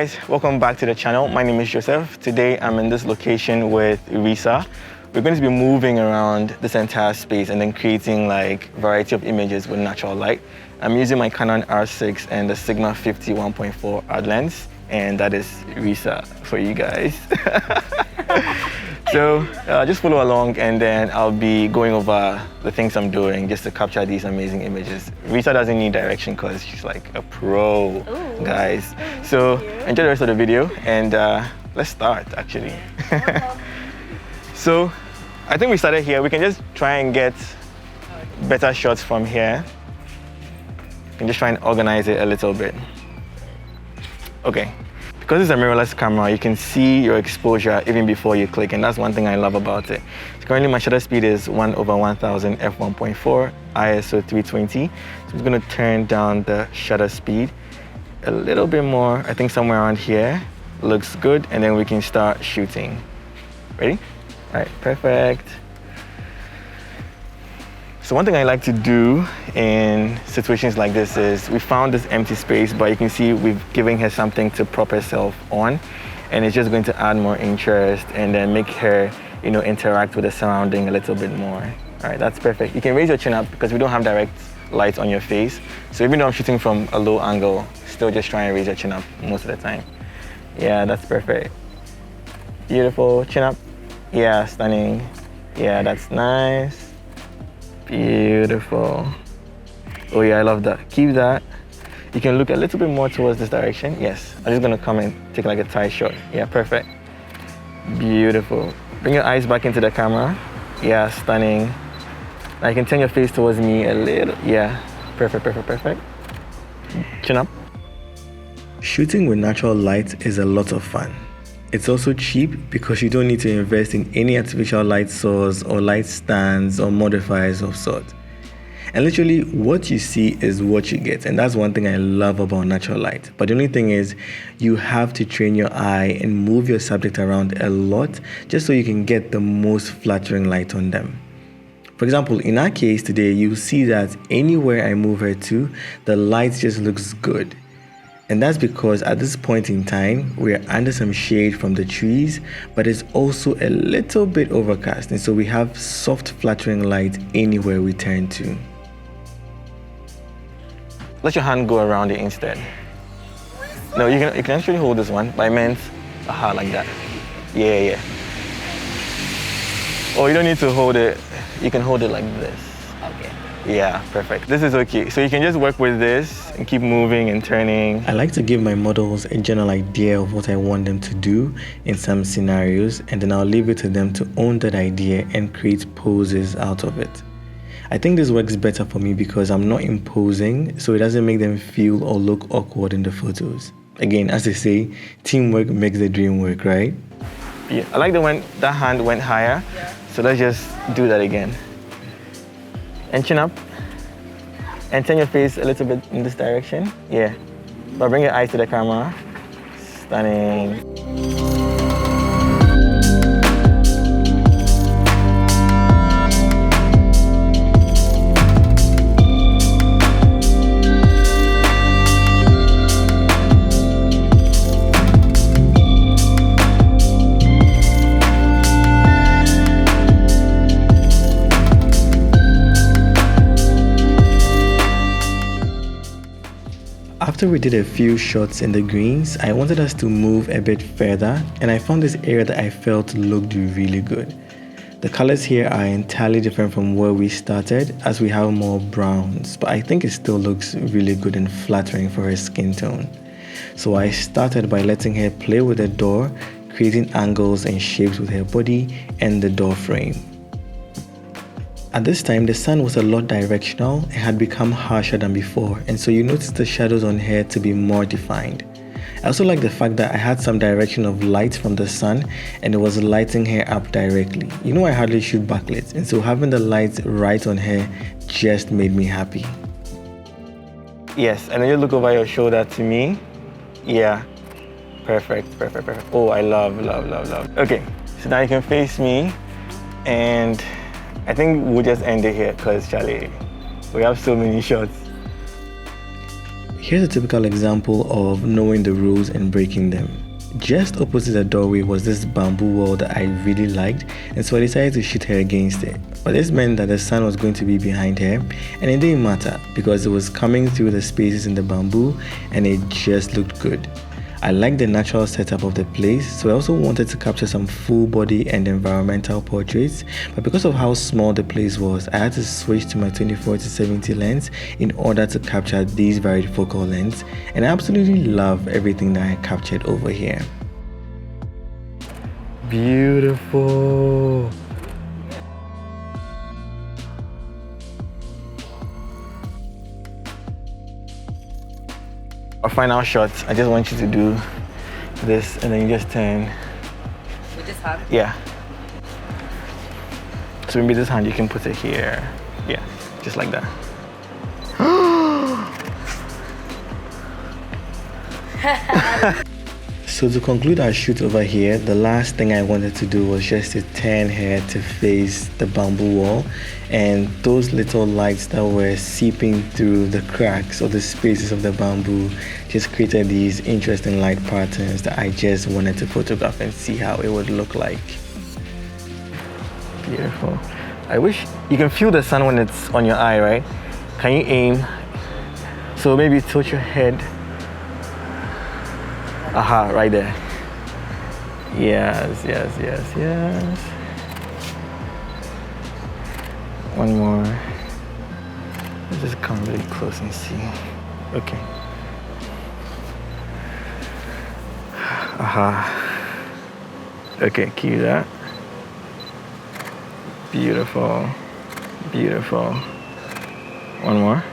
guys, welcome back to the channel. My name is Joseph. Today I'm in this location with Risa. We're going to be moving around this entire space and then creating like a variety of images with natural light. I'm using my Canon R6 and the Sigma 50 1.4 art lens, and that is Risa for you guys. So just follow along and then I'll be going over the things I'm doing just to capture these amazing images. Risa doesn't need direction because she's like a pro, guys. So enjoy the rest of the video and let's start actually. So I think we started here. We can just try and get better shots from here. You can just try and organize it a little bit. Okay. Because it's a mirrorless camera, you can see your exposure even before you click, and that's one thing I love about it. So currently my shutter speed is 1/1000 f1.4, ISO 320. So I'm going to turn down the shutter speed a little bit more. I think somewhere around here looks good, and then we can start shooting. Ready? All right, perfect. So one thing I like to do in situations like this is we found this empty space, but you can see we've given her something to prop herself on, and it's just going to add more interest and then make her, you know, interact with the surrounding a little bit more. All right, that's perfect. You can raise your chin up because we don't have direct light on your face. So even though I'm shooting from a low angle, still just try and raise your chin up most of the time. Yeah, that's perfect. Beautiful, chin up. Yeah, stunning. Yeah, that's nice. Beautiful. Oh yeah, I love that. Keep that. You can look a little bit more towards this direction. Yes, I'm just gonna come and take like a tight shot. Yeah, perfect. Beautiful. Bring your eyes back into the camera. Yeah, stunning. Now you can turn your face towards me a little. Yeah, perfect, perfect, perfect. Chin up. Shooting with natural light is a lot of fun. It's also cheap because you don't need to invest in any artificial light source or light stands or modifiers of sort. And literally what you see is what you get, and that's one thing I love about natural light. But the only thing is you have to train your eye and move your subject around a lot just so you can get the most flattering light on them. For example, in our case today, you'll see that anywhere I move her to, the light just looks good. And that's because at this point in time, we're under some shade from the trees, but it's also a little bit overcast. And so we have soft, flattering light anywhere we turn to. Let your hand go around it instead. No, you can actually hold this one, but I meant like that. Yeah, yeah. Oh, you don't need to hold it. You can hold it like this. Okay. Yeah, perfect. This is okay. So you can just work with this and keep moving and turning. I like to give my models a general idea of what I want them to do in some scenarios, and then I'll leave it to them to own that idea and create poses out of it. I think this works better for me because I'm not imposing, so it doesn't make them feel or look awkward in the photos. Again, as they say, teamwork makes the dream work, right? Yeah, I like the one that hand went higher. Yeah. So let's just do that again. And chin up, and turn your face a little bit in this direction. Yeah, but bring your eyes to the camera. Stunning. After we did a few shots in the greens, I wanted us to move a bit further, and I found this area that I felt looked really good. The colors here are entirely different from where we started, as we have more browns, but I think it still looks really good and flattering for her skin tone. So I started by letting her play with the door, creating angles and shapes with her body and the door frame. At this time, the sun was a lot directional and had become harsher than before, and so you notice the shadows on her to be more defined. I also like the fact that I had some direction of light from the sun and it was lighting her up directly. You know, I hardly shoot backlit, and so having the light right on her just made me happy. Yes, and then you look over your shoulder to me. Yeah, perfect, perfect, perfect. Oh, I love, love, love, love. Okay, so now you can face me, and I think we'll just end it here because, Charlie, we have so many shots. Here's a typical example of knowing the rules and breaking them. Just opposite the doorway was this bamboo wall that I really liked, and so I decided to shoot her against it. But this meant that the sun was going to be behind her, and it didn't matter because it was coming through the spaces in the bamboo and it just looked good. I liked the natural setup of the place, so I also wanted to capture some full body and environmental portraits, but because of how small the place was, I had to switch to my 24-70 lens in order to capture these varied focal lengths, and I absolutely love everything that I captured over here. Beautiful. Our final shot, I just want you to do this and then you just turn. With this hand? Yeah. So maybe this hand you can put it here. Yeah, just like that. So to conclude our shoot over here, the last thing I wanted to do was just to turn her to face the bamboo wall, and those little lights that were seeping through the cracks or the spaces of the bamboo just created these interesting light patterns that I just wanted to photograph and see how it would look like. Beautiful. I wish you can feel the sun when it's on your eye, right? Can you aim? So maybe tilt your head. Aha, right there. Yes, yes, yes, yes. One more. Let's just come really close and see. Okay. Aha. Okay, cue that. Beautiful. Beautiful. One more.